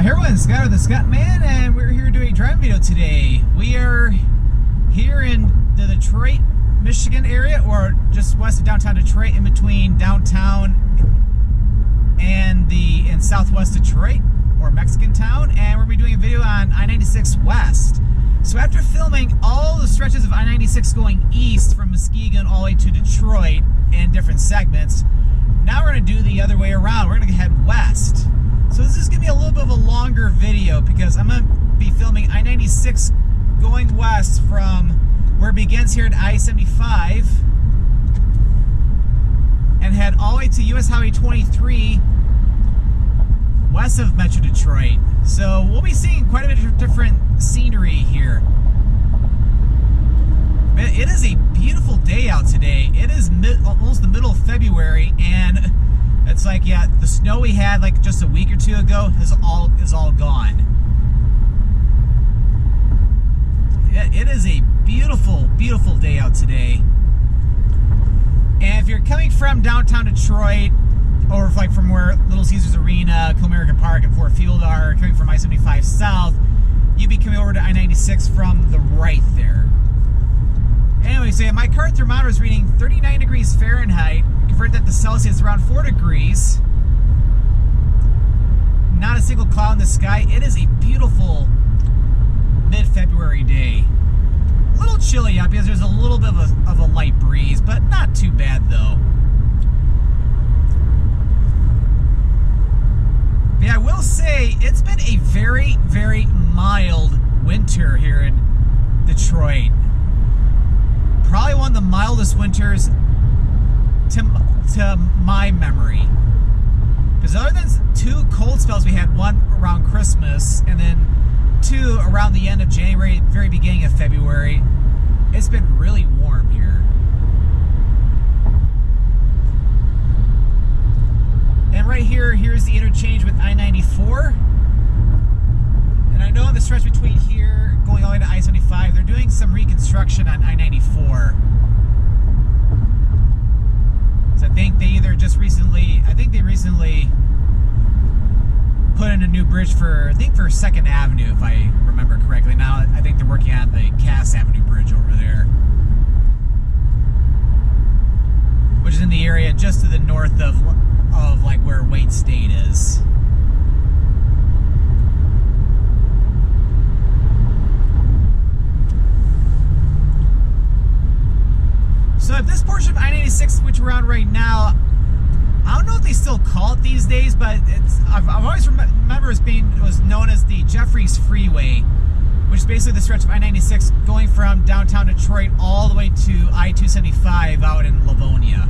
Hi everyone, Scott with the Scottman, and we're here doing a driving video today. We are here in the Detroit, Michigan area, or just west of downtown Detroit, in between downtown and in southwest Detroit, or Mexican town, and we're going to be doing a video on I-96 West. So after filming all the stretches of I-96 going east from Muskegon all the way to Detroit in different segments, now we're going to do the other way around. We're going to head west. So this is going to be a little bit of a longer video because I'm going to be filming I-96 going west from where it begins here at I-75 and head all the way to US Highway 23 west of Metro Detroit. So we'll be seeing quite a bit of different scenery here. It is a beautiful day out today. It is almost the middle of February, and it's like, yeah, the snow we had like just a week or two ago is all gone. It is a beautiful, beautiful day out today. And if you're coming from downtown Detroit, or like from where Little Caesars Arena, Comerica Park, and Ford Field are, coming from I-75 south, you'd be coming over to I-96 from the right there. Anyway, so my car thermometer is reading 39 degrees Fahrenheit. Convert that to Celsius, around 4 degrees. Not a single cloud in the sky. It is a beautiful mid-February day. A little chilly out because there's a little bit of a light breeze, but not too bad though. But yeah, I will say it's been a very, very mild winter here in Detroit. Probably one of the mildest winters to my memory. Because other than two cold spells we had, one around Christmas and then two around the end of January, very beginning of February, it's been really warm here. And right here, here's the interchange with I-94. And I know in the stretch between here, going all the way to I-75, they're doing some reconstruction on I-94. So I think they either just recently, they recently put in a new bridge for 2nd Avenue, if I remember correctly. Now I think they're working on the Cass Avenue Bridge over there, which is in the area just to the north of like where Wayne State is. So at this portion of I-96, which we're on right now, I don't know if they still call it these days, but I've always remember it was known as the Jeffries Freeway, which is basically the stretch of I-96 going from downtown Detroit all the way to I-275 out in Livonia.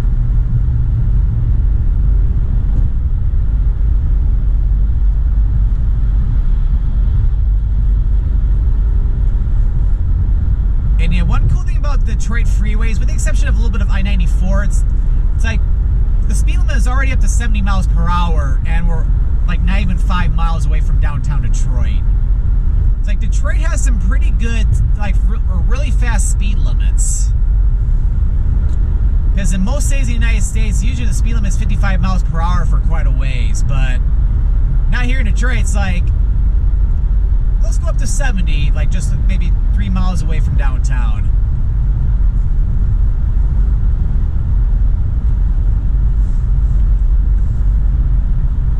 And yeah, one cool thing about Detroit freeways, with the exception of a little bit of I-94, it's like the speed limit is already up to 70 miles per hour, and we're like not even 5 miles away from downtown Detroit. It's like Detroit has some pretty good, like really fast speed limits. Because in most states in the United States, usually the speed limit is 55 miles per hour for quite a ways, but not here in Detroit. It's like, let's go up to 70, like just maybe 3 miles away from downtown.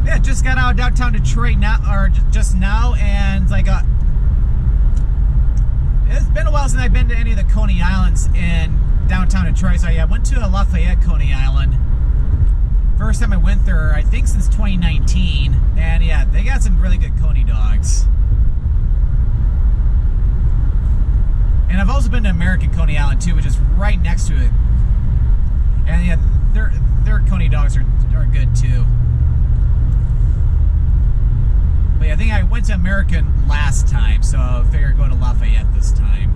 Yeah, just got out of downtown Detroit now, or just now, and like it's been a while since I've been to any of the Coney Islands in downtown Detroit. So yeah, I went to Lafayette Coney Island. First time I went there, I think since 2019, and yeah, they got some really good Coney dogs. And I've also been to American Coney Island too, which is right next to it. And yeah, their Coney dogs are good too. But yeah, I think I went to American last time, so I figured going to Lafayette this time.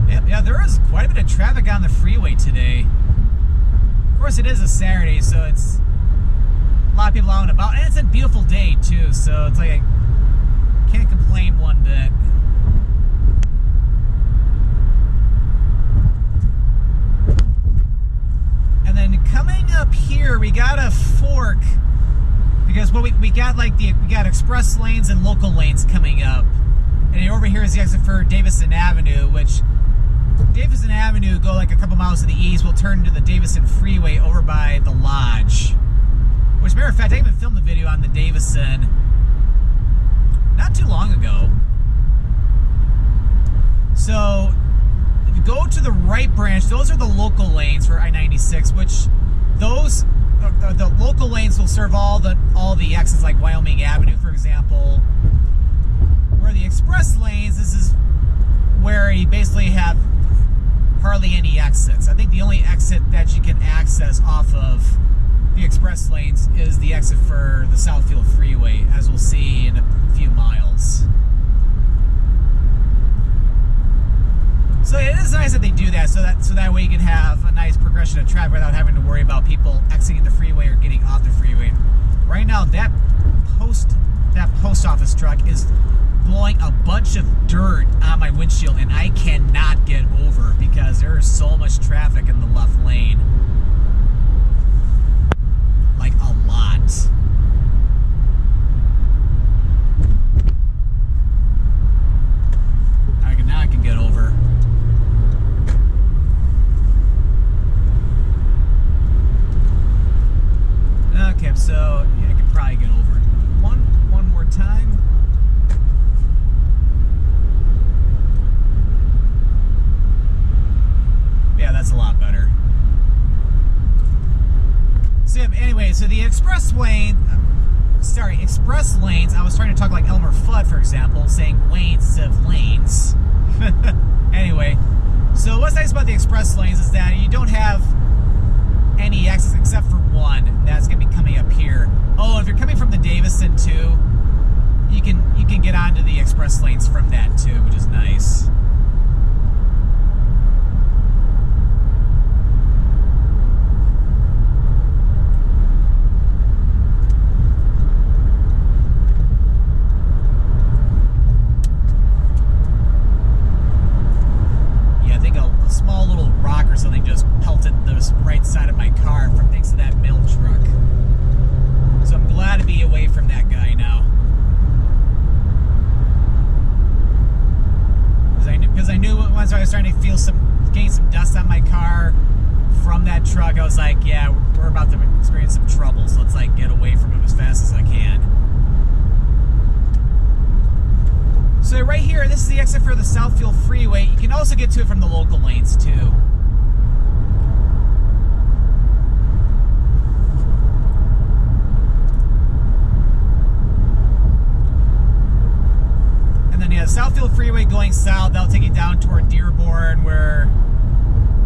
Yeah, there is quite a bit of traffic on the freeway today. Of course, it is a Saturday, so it's a lot of people out and about, and it's a beautiful day too, so it's like I can't complain one bit. we got a fork because what we got we got express lanes and local lanes coming up, and over here is the exit for Davison Avenue, which Davison Avenue go like a couple miles to the east. We'll turn into the Davison Freeway over by the Lodge. Which, matter of fact, I even filmed the video on the Davison not too long ago. So, if you go to the right branch, those are the local lanes for I-96, which those, the local lanes will serve all the exits, like Wyoming Avenue, for example. Where the express lanes, this is where you basically have hardly any exits. I think the only exit that you can access off of the express lanes is the exit for the Southfield Freeway, as we'll see in a few miles. So it is nice that they do that, so that way you can have a nice progression of traffic without having to worry about people exiting the freeway or getting off the freeway. Right now, that post office truck is blowing a bunch of dirt on my windshield, and I cannot get over because there is so much traffic in the left lane. Like a lot. Now I can get over. Okay, so yeah, I can probably get over it. One more time. Yeah, that's a lot better. So anyway, so the express lanes, I was trying to talk like Elmer Fudd, for example, saying lanes instead of lanes. Anyway, so what's nice about the express lanes is that you don't have any exits except for one that's going to be coming up here. Oh, if you're coming from the Davison too, you can get onto the express lanes from that too, which is nice. Getting some dust on my car from that truck. I was like, yeah, we're about to experience some trouble, so let's like get away from it as fast as I can. So right here, this is the exit for the Southfield Freeway. You can also get to it from the local lanes too. Southfield Freeway going south, that'll take you down toward Dearborn, where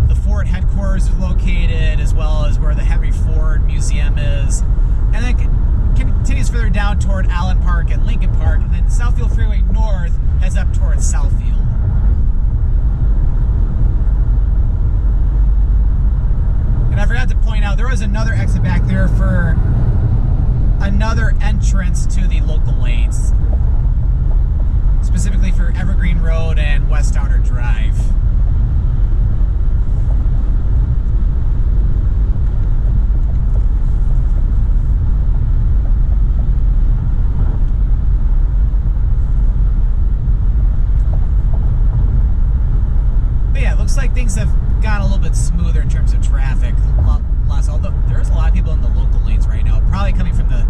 the Ford headquarters is located, as well as where the Henry Ford Museum is. And then continues further down toward Allen Park and Lincoln Park, and then Southfield Freeway north heads up towards Southfield. And I forgot to point out, there was another exit back there for another entrance to the local lanes, specifically for Evergreen Road and West Outer Drive. But yeah, it looks like things have gotten a little bit smoother in terms of traffic. Although there's a lot of people in the local lanes right now, probably coming from the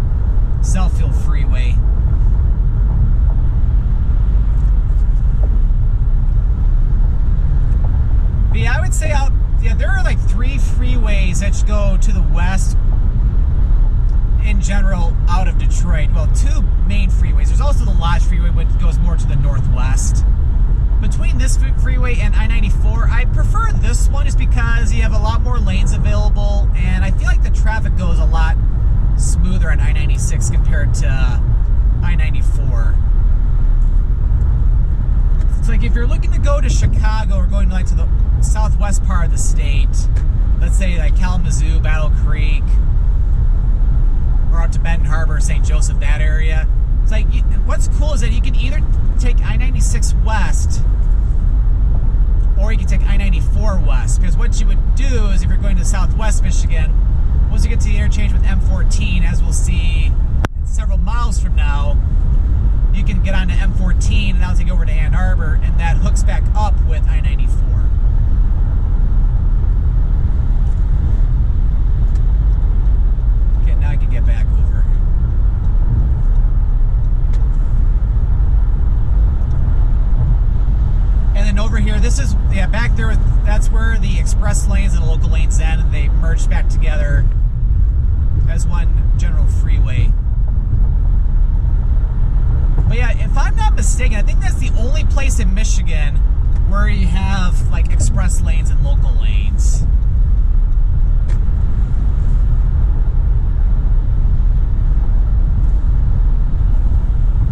Southfield Freeway. Yeah, I would say there are like 3 freeways that go to the west in general out of Detroit. Well, 2 main freeways. There's also the Lodge Freeway, which goes more to the northwest. Between this freeway and I-94, I prefer this one just because you have a lot more lanes available, and I feel like the traffic goes a lot smoother on I-96 compared to I-94. It's like if you're looking to go to Chicago or going like to the southwest part of the state, let's say like Kalamazoo, Battle Creek, or out to Benton Harbor, St. Joseph, that area. It's like, what's cool is that you can either take I-96 west or you can take I-94 west, because what you would do is if you're going to Southwest Michigan, once you get to the interchange with M14, as we'll see several miles from now, you can get onto M14 and that'll take you over to Ann Arbor, and that hooks back up with I-94. Okay, now I can get back over. And then over here, this is, yeah, back there, that's where the express lanes and the local lanes end, and they merge back together as one general freeway. But yeah, if I'm not mistaken, I think that's the only place in Michigan where you have like express lanes and local lanes.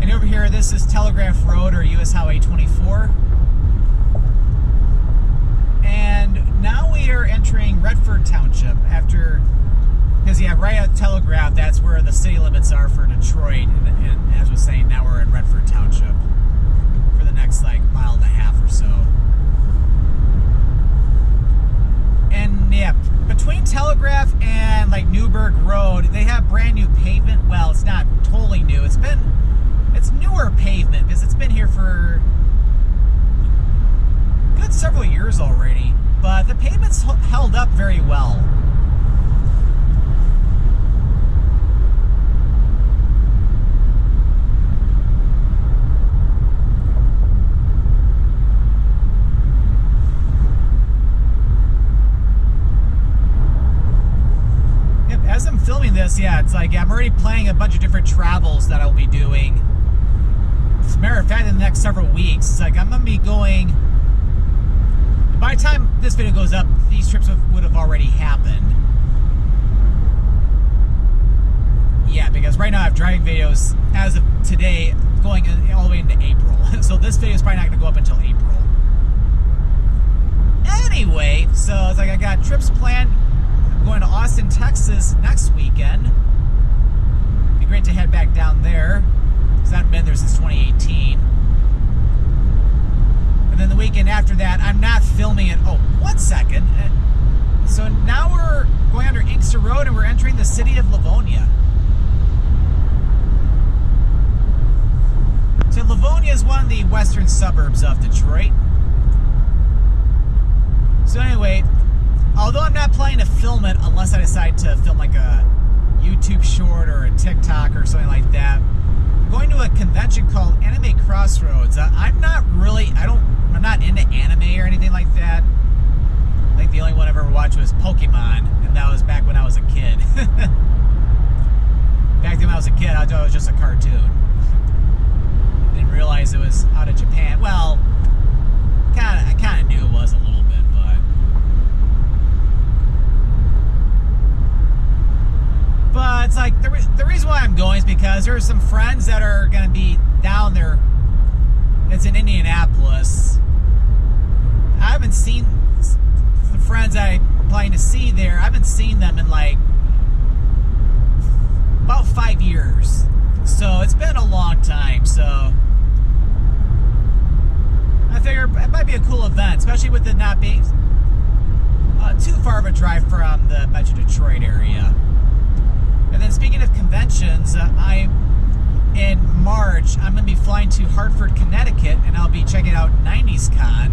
And over here, this is Telegraph Road, or US Highway 24. And now we are entering Redford Township after, because yeah, right at Telegraph, that's where the city limits are for Detroit. And as I was saying, now we're in Redford Township for the next like mile and a half or so. And yeah, between Telegraph and like Newburgh Road, they have brand new pavement. Well, it's not totally new. It's newer pavement because it's been here for a good several years already. But the pavement's held up very well. As I'm filming this, yeah, it's like I'm already planning a bunch of different travels that I'll be doing. As a matter of fact, in the next several weeks, it's like I'm going to be going... By the time this video goes up, these trips would have already happened. Yeah, because right now I have driving videos as of today going all the way into April. So this video is probably not going to go up until April. Anyway, so it's like I got trips planned. Going to Austin, Texas next weekend. Be great to head back down there, because I haven't been there since 2018. And then the weekend after that, I'm not filming it. Oh, 1 second. So now we're going under Inkster Road and we're entering the city of Livonia. So Livonia is one of the western suburbs of Detroit. So anyway, although I'm not planning to film it unless I decide to film like a YouTube short or a TikTok or something like that, I'm going to a convention called Anime Crossroads. I'm not into anime or anything like that. I think the only one I've ever watched was Pokemon, and that was back when I was a kid. Back then when I was a kid, I thought it was just a cartoon. Didn't realize it was out of Japan. Well, I kind of knew it was a little bit, but it's like the reason why I'm going is because there are some friends that are going to be down there. It's in Indianapolis. I haven't seen the friends I'm planning to see there. I haven't seen them in like about 5 years. So it's been a long time. So I figure it might be a cool event, especially with it not being too far of a drive from the Metro Detroit area. And then speaking of conventions, in March, I'm going to be flying to Hartford, Connecticut, and I'll be checking out 90s Con,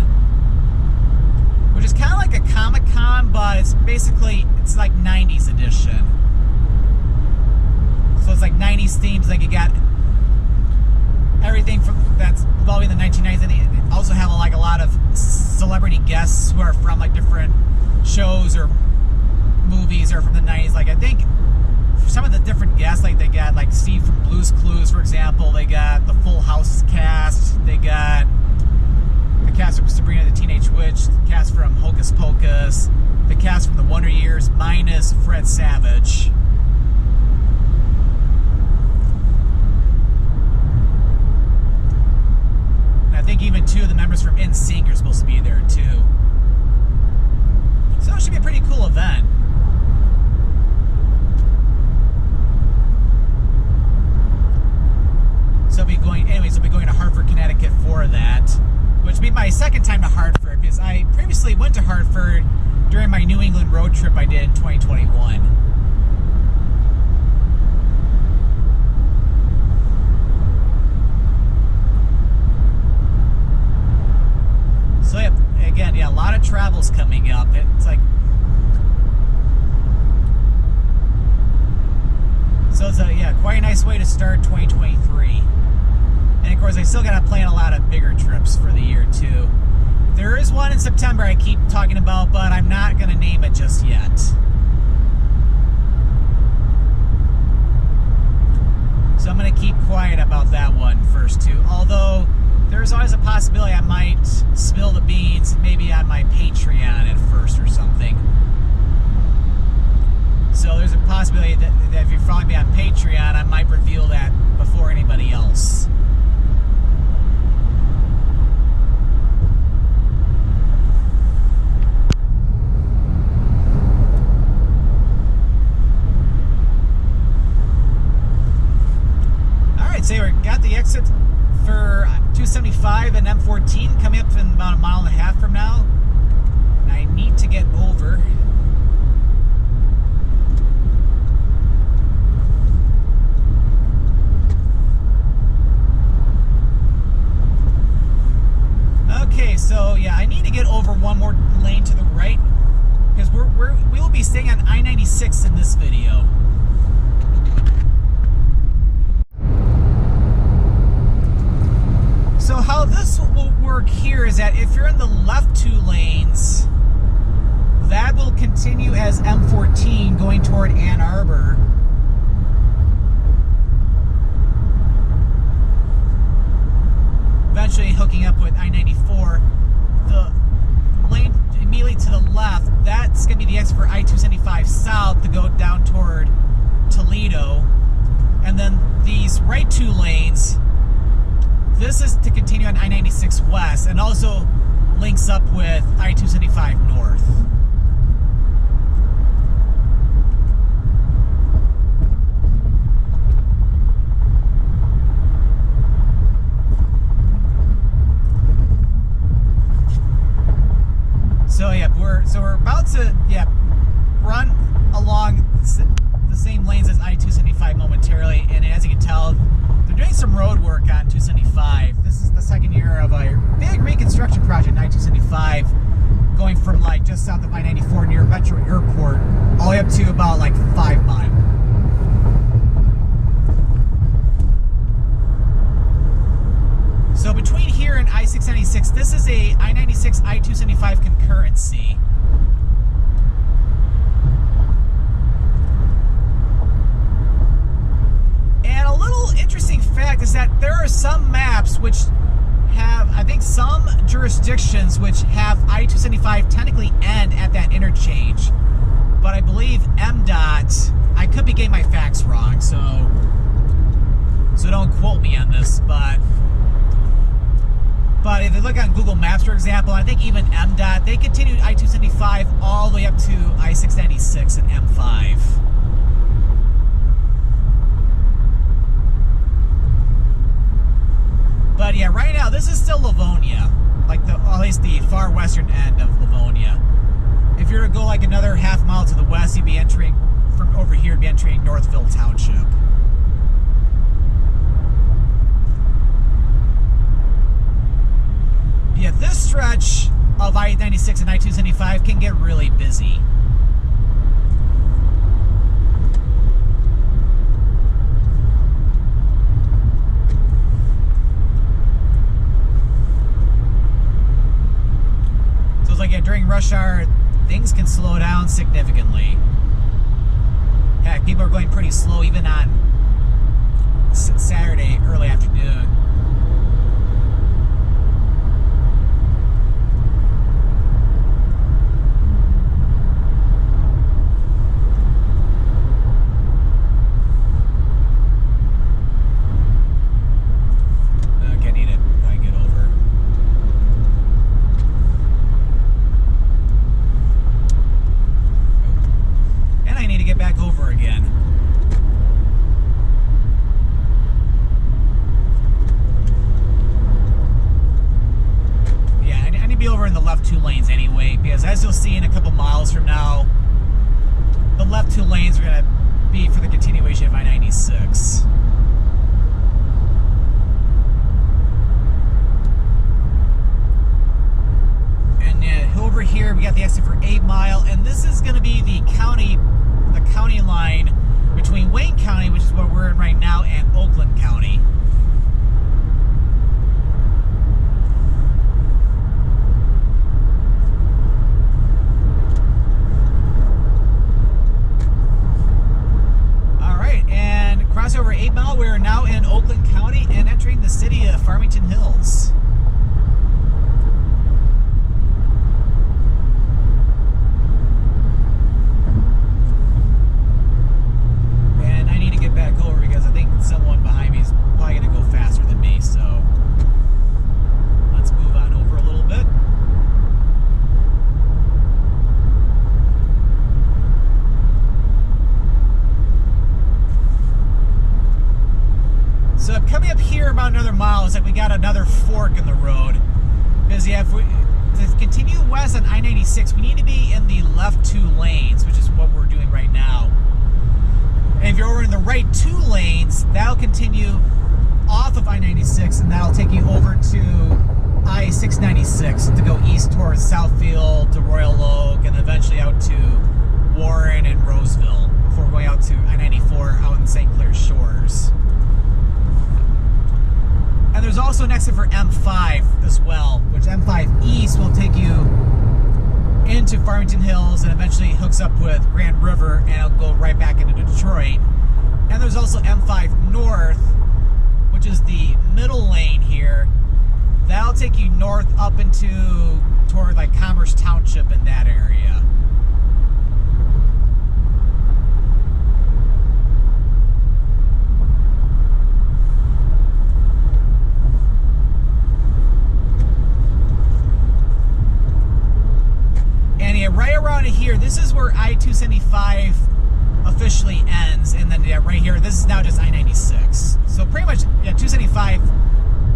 which is kind of like a Comic-Con, but it's like 90s edition. So it's like 90s themes, like you got everything that's involving the 1990s, and they also have like a lot of celebrity guests who are from like different shows or movies or from the 90s. Like I think some of the different guests, like they got like Steve from Blue's Clues, for example. They got the Full House cast. They got the cast from Sabrina the Teenage Witch, the cast from Hocus Pocus, the cast from The Wonder Years, minus Fred Savage. And I think even 2 of the members from NSYNC are supposed to be there too. So it should be a pretty cool event. So I'll be going to Hartford, Connecticut for that, which will be my second time to Hartford, because I previously went to Hartford during my New England road trip I did in 2021. tolls coming up. It's like, so it's quite a nice way to start 2023. And of course, I still got to plan a lot of bigger trips for the year too. There is one in September I keep talking about, but I'm not going to name it just yet. So I'm going to keep quiet about that one first too. Although there's always a possibility I might spill the beans maybe on my Patreon at first or something. So there's a possibility that if you're following me on Patreon, I might reveal that before anybody else. Alright, so we got the exit for 275 and M14 coming up in about a mile and a half from now. And I need to get over. Okay, so yeah, I need to get over one more lane to the right because we will be staying on I-96 in this video. So how this will work here is that if you're in the left two lanes, that will continue as M14 going toward Ann Arbor. Eventually hooking up with I-94. The lane immediately to the left, that's going to be the exit for I-275 south to go down toward Toledo. And then these right two lanes, this is to continue on I-96 west and also links up with I-275 north. So we're about to run along the same lanes as I-275 momentarily, and as you can tell, they're doing some road work on 275. This is the second year of a big reconstruction project on I-275, going from like just south of I-94 near Metro Airport all the way up to about like 5 Mile. So between here and I-696, this is a I-96 I-275 concurrency. And a little interesting fact is that there are some maps which have, I think some jurisdictions which have I-275 technically end at that interchange. But I believe MDOT, I could be getting my facts wrong, so don't quote me on this, but if you look on Google Maps, for example, I think even MDOT, they continued I-275 all the way up to I-696 and M5. But yeah, right now, this is still Livonia, like at least the far western end of Livonia. If you were to go like another half mile to the west, you'd be entering, from over here, you'd be entering Northfield Township. Yeah, this stretch of I-96 and I-275 can get really busy. So it's like during rush hour, things can slow down significantly. Heck, people are going pretty slow even on Saturday early afternoon. As you'll see in a couple miles from now, the left two lanes are going to be for the continuation of I-96. And over here we got the exit for 8 Mile, and this is going to be the county line between Wayne County, which is what we're in right now, and Oakland County. Alright, and cross over 8 Mile, we are now in Oakland County and entering the city of Farmington Hills. Someone behind me is probably going to go faster than me, so let's move on over a little bit. So coming up here about another mile, it's like we got another fork in the road. Because yeah, if we to continue west on I-96, we need to be in the left 2 lanes, which is what we're doing right now. And if you're over in the right 2 lanes, that'll continue off of I-96, and that'll take you over to I-696 to go east towards Southfield to Royal Oak, and eventually out to Warren and Roseville before going out to I-94 out in St. Clair Shores. And there's also an exit for M5 as well, which M5 East will take you into Farmington Hills and eventually hooks up with Grand River, and it'll go right back into Detroit. And there's also M5 North, which is the middle lane here. That'll take you north up toward like Commerce Township in that area. Right around here, this is where I-275 officially ends, and then right here, this is now just I-96. So pretty much, 275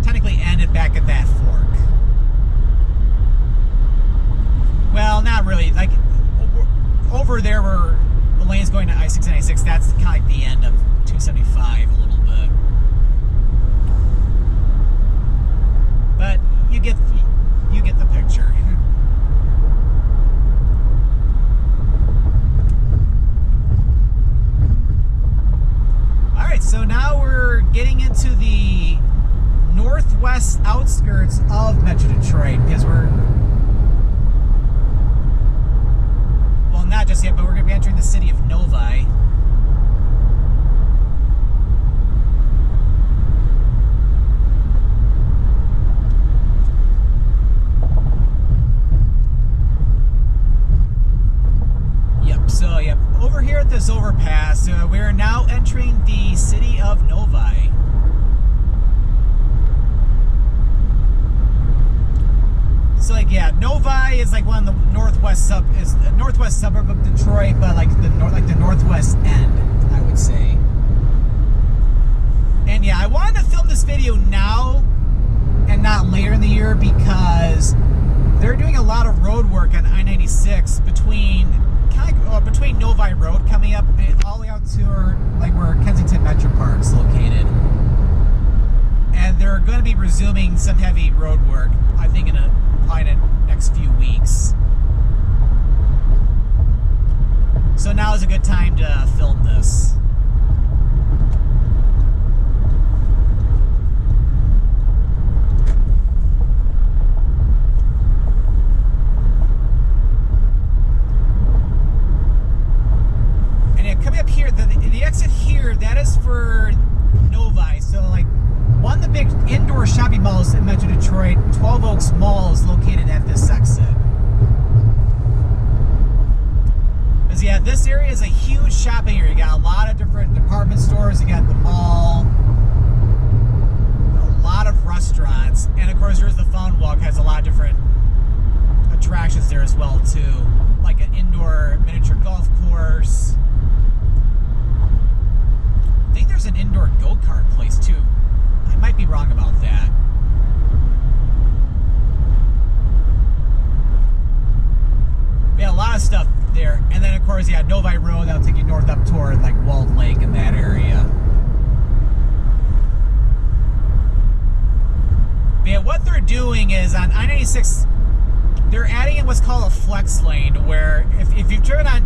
technically ended back at that fork. Well, not really. Like over there where the lane's going to I-696, that's kind of like the end of 275 a little bit. But you get the picture. So now we're getting into the northwest outskirts of Metro Detroit, because well, not just yet, but we're going to be entering the city of Novi. Over here at this overpass, we are now entering the city of Novi. So like Novi is like one of the northwest suburb of Detroit, but like the northwest end, I would say. And yeah, I wanted to film this video now and not later in the year because they're doing a lot of road work on I-96 between Novi Road coming up all the way out to where Kensington Metropark is located. And they're going to be resuming some heavy road work, I think, probably in the next few weeks. So now is a good time to film this. Coming up here, the exit here, that is for Novi. So like one of the big indoor shopping malls in Metro Detroit, 12 Oaks Mall, is located at this exit. Because yeah, this area is a huge shopping area. You got a lot of different department stores, you got the mall, a lot of restaurants, and of course there's the Fountain Walk, has a lot of different attractions there as well too, like an indoor miniature golf course. I think there's an indoor go-kart place too. I might be wrong about that. Yeah, a lot of stuff there. And then of course, Novi Road, that'll take you north up toward like Walled Lake in that area. But yeah, what they're doing is on I-96, they're adding in what's called a flex lane, where if you've driven on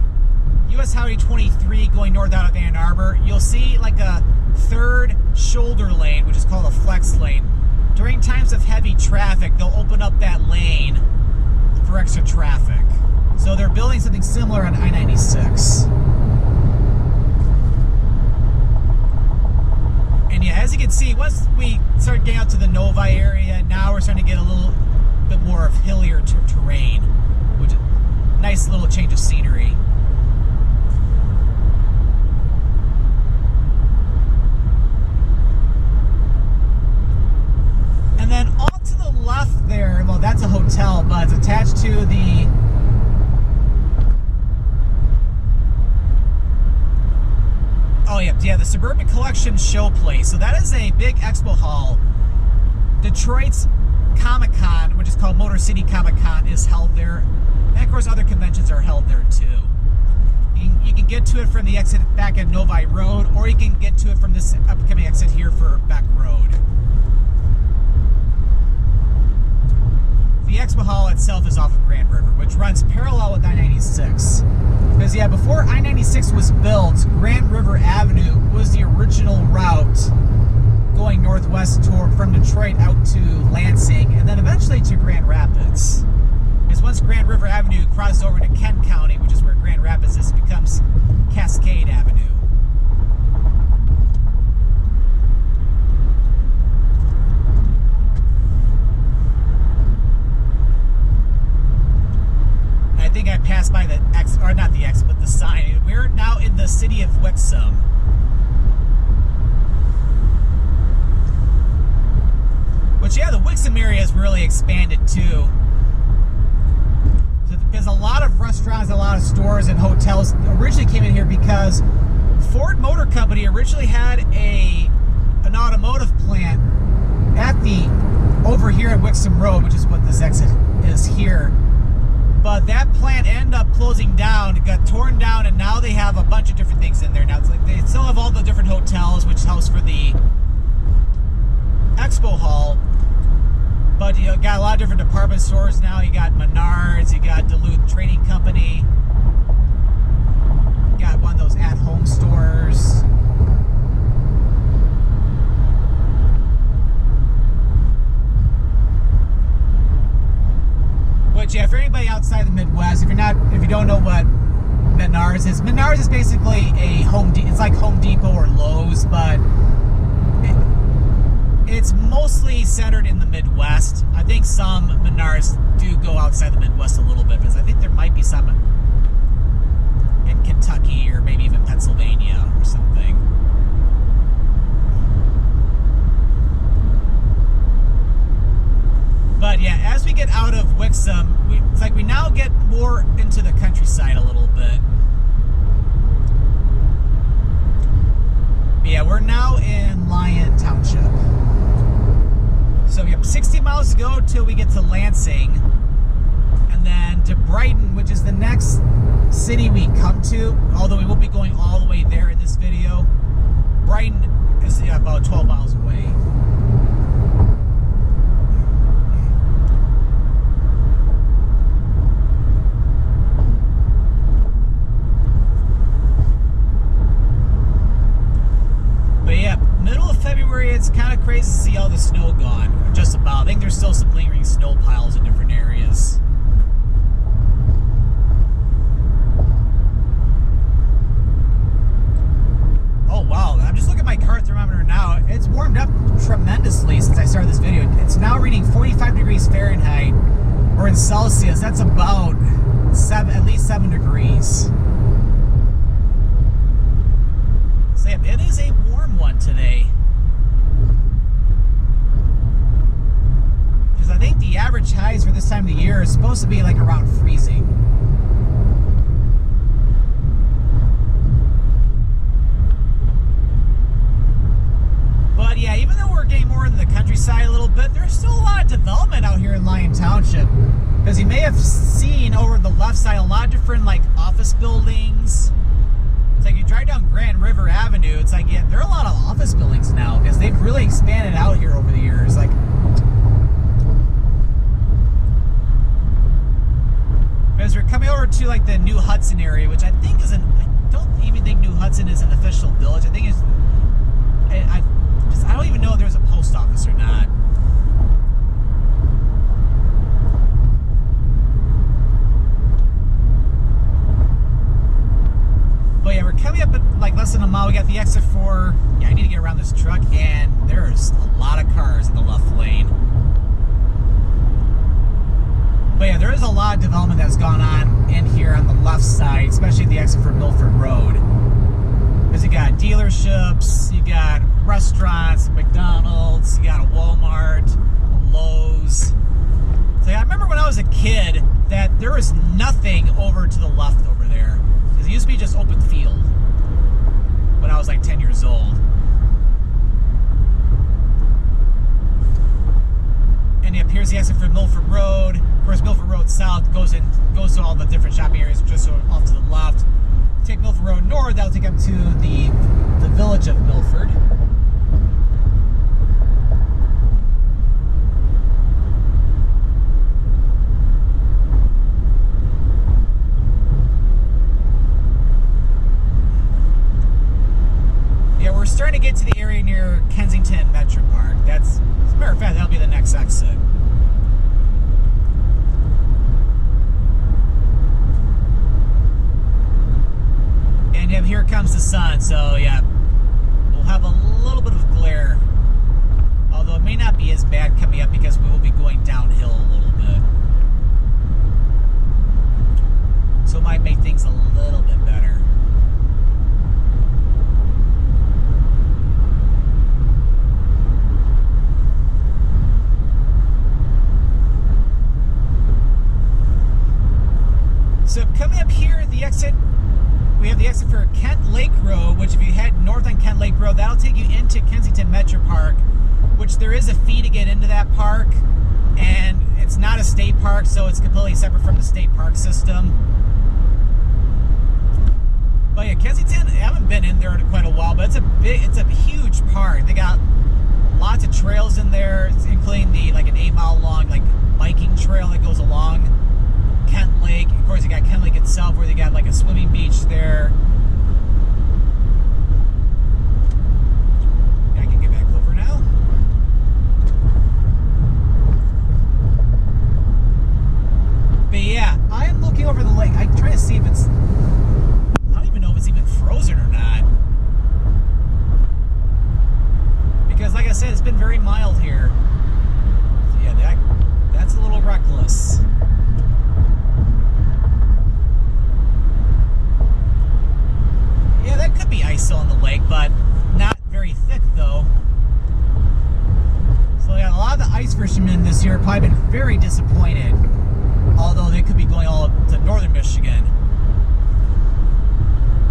US Highway 23 going north out of Ann Arbor, you'll see like a third shoulder lane, which is called a flex lane. During times of heavy traffic, they'll open up that lane for extra traffic. So they're building something similar on I-96. And yeah, as you can see, once we start getting out to the Novi area, now we're starting to get a little bit more of hillier terrain, which is a nice little change of scenery. And then off to the left there, well, that's a hotel, but it's attached to the the Suburban Collection show place. So that is a big expo hall. Detroit's Comic-Con, which is called Motor City Comic-Con, is held there. And of course other conventions are held there too. You can get to it from the exit back at Novi Road, or you can get to it from this upcoming exit here for Beck Road. The expo hall itself is off of Grand River, which runs parallel with I-96. Because yeah, before I-96 was built, Grand River Avenue was the original route going northwest from Detroit out to Lansing, and then eventually to Grand Rapids. Because once Grand River Avenue crosses over to Kent County, which is where Grand Rapids is, it becomes Cascade Avenue. And I think I passed by the exit, or not the exit, but the sign. We're now in the city of Wixom. Which, yeah, the Wixom area has really expanded too. There's a lot of restaurants, a lot of stores and hotels originally came in here because Ford Motor Company originally had an automotive plant at over here at Wixom Road, which is what this exit is here. But that plant ended up closing down, it got torn down, and now they have a bunch of different things in there. Now it's like they still have all the different hotels, which house for the expo hall. But you got a lot of different department stores now. You got Menards, you got Duluth Trading Company, you got one of those at-home stores. Which, yeah, for anybody outside the Midwest, if you don't know what Menards is basically a it's like Home Depot or Lowe's, but it's mostly centered in the Midwest. I think some Menards do go outside the Midwest a little bit, because I think there might be some in Kentucky or maybe even Pennsylvania or something. But yeah, as we get out of Wixom, it's like we now get more into the countryside a little bit. But yeah, we're now in Lyon Township. So we have 60 miles to go till we get to Lansing, and then to Brighton, which is the next city we come to, although we won't be going all the way there in this video. Brighton is about 12 miles away. But yeah, middle of February, it's kind of crazy to see all the snow gone. Just about. I think there's still some lingering snow piles in different areas. Oh wow, I'm just looking at my car thermometer now. It's warmed up tremendously since I started this video. It's now reading 45 degrees Fahrenheit, or in Celsius, that's about at least 7 degrees. So yeah, it is a warm one today. Because I think the average highs for this time of the year is supposed to be like around freezing. But yeah, even though we're getting more into the countryside a little bit, there's still a lot of development out here in Lyon Township. Because you may have seen over the left side a lot of different like office buildings. It's like you drive down Grand River Avenue, it's like, yeah, there are a lot of office buildings now because they've really expanded out here over the years. Like, As we're coming over to like the New Hudson area, which I think is I don't even think New Hudson is an official village. I think it's, I don't even know if there's a post office or not. But yeah, we're coming up at like less than a mile. We got the exit for, yeah, I need to get around this truck, and there's a lot of cars in the left lane. But yeah, there is a lot of development that's gone on in here on the left side, especially the exit for Milford Road. Because you got dealerships, you got restaurants, McDonald's, you got a Walmart, a Lowe's. So yeah, I remember when I was a kid that there was nothing over to the left over there. Because it used to be just open field when I was like 10 years old. And up here's the exit for Milford Road. Of course, Milford Road South goes to all the different shopping areas just off to the left. Take Milford Road North, that'll take up to the village of Milford. Yeah, we're starting to get to the area near Kensington Metropark. As a matter of fact, that'll be the next exit. And yeah, here comes the sun, so yeah, we'll have a little bit of glare. Although it may not be as bad coming up because we will be going downhill a little bit. So it might make things a little bit better. So coming up here, the exit, we have the exit for Kent Lake Road, which if you head north on Kent Lake Road, that'll take you into Kensington Metropark, which there is a fee to get into that park, and it's not a state park, so it's completely separate from the state park system. But yeah, Kensington, I haven't been in there in quite a while, but it's a huge park. They got lots of trails in there, including like an 8-mile long like biking trail that goes along Kent Lake. Of course, you got Kent Lake itself, where they got like a swimming beach there. Yeah, I can get back over now. But yeah, I am looking over the lake. I'm trying to see if it's, I don't even know if it's even frozen or not. Because like I said, it's been very mild here. So yeah, that's a little reckless. Yeah, that could be ice still on the lake, but not very thick though. So yeah, a lot of the ice fishermen this year have probably been very disappointed, although they could be going all up to northern Michigan.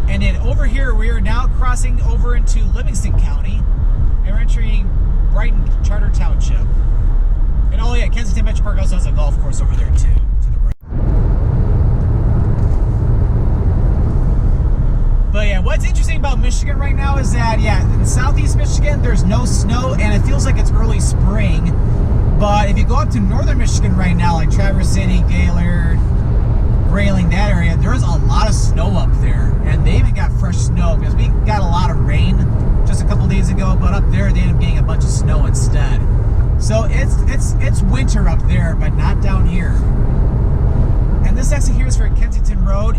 And then over here, we are now crossing over into Livingston County, and we're entering Brighton Charter Township. And oh yeah, Kensington Metropark also has a golf course over there too, to the right. But yeah, what's interesting about Michigan right now is that, yeah, in southeast Michigan, there's no snow, and it feels like it's early spring. But if you go up to northern Michigan right now, like Traverse City, Gaylord, Grayling, that area, there's a lot of snow up there. And they even got fresh snow, because we got a lot of rain just a couple days ago, but up there they ended up getting a bunch of snow instead. So it's winter up there, but not down here. And this exit here is for Kensington Road.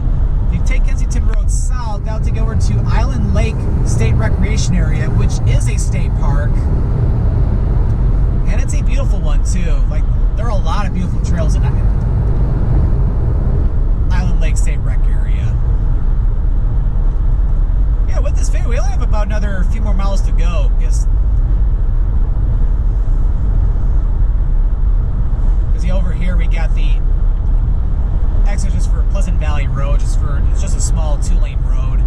If you take Kensington Road south, that'll take you over to Island Lake State Recreation Area, which is a state park. And it's a beautiful one too. Like, there are a lot of beautiful trails in Island Lake State Rec Area. Yeah, with this video, we only have about another few more miles to go. Because over here we got the exit just for Pleasant Valley Road, it's just a small 2-lane road.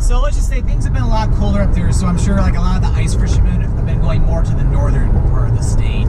So let's just say things have been a lot colder up there, so I'm sure like a lot of the ice fishermen have been going more to the northern part of the state.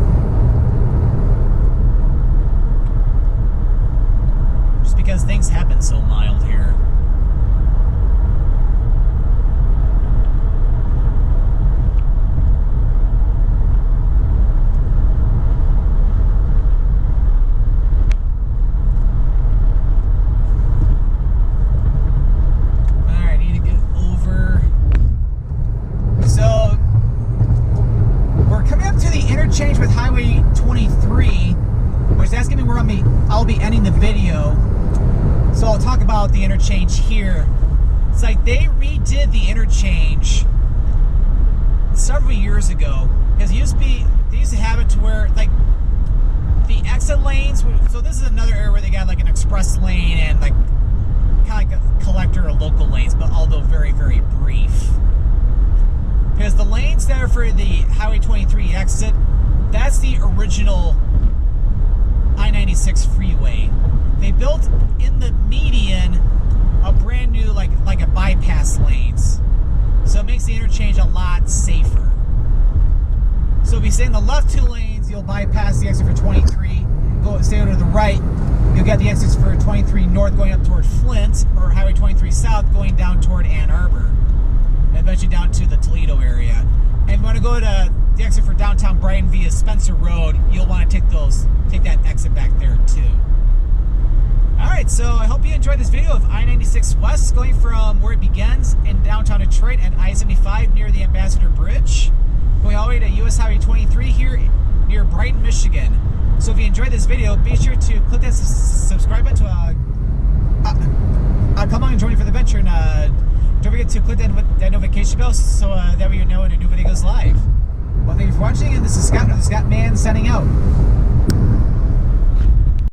be ending the video. So I'll talk about the interchange here. It's like they redid the interchange several years ago. Because they used to have it to where, like, the exit lanes, so this is another area where they got like an express lane and like kind of like a collector or local lanes, but although very, very brief. Because the lanes there for the Highway 23 exit, that's the original I-96 freeway. They built in the median a brand new like a bypass lanes. So it makes the interchange a lot safer. So if you stay in the left two lanes, you'll bypass the exit for 23. Stay over to the right, you'll get the exits for 23 north going up toward Flint, or Highway 23 south going down toward Ann Arbor. And eventually down to the Toledo area. And if you want to go to the exit for downtown Brighton via Spencer Road, you'll want to take that exit back there too. Alright, so I hope you enjoyed this video of I-96 West going from where it begins in downtown Detroit and I-75 near the Ambassador Bridge, going all the way to US Highway 23 here near Brighton, Michigan. So if you enjoyed this video, be sure to click that subscribe button to come on and join me for the adventure, and don't forget to click that notification bell so that way you know when a new video goes live. Well, thank you for watching, and this is Scott, the Scottman, signing out.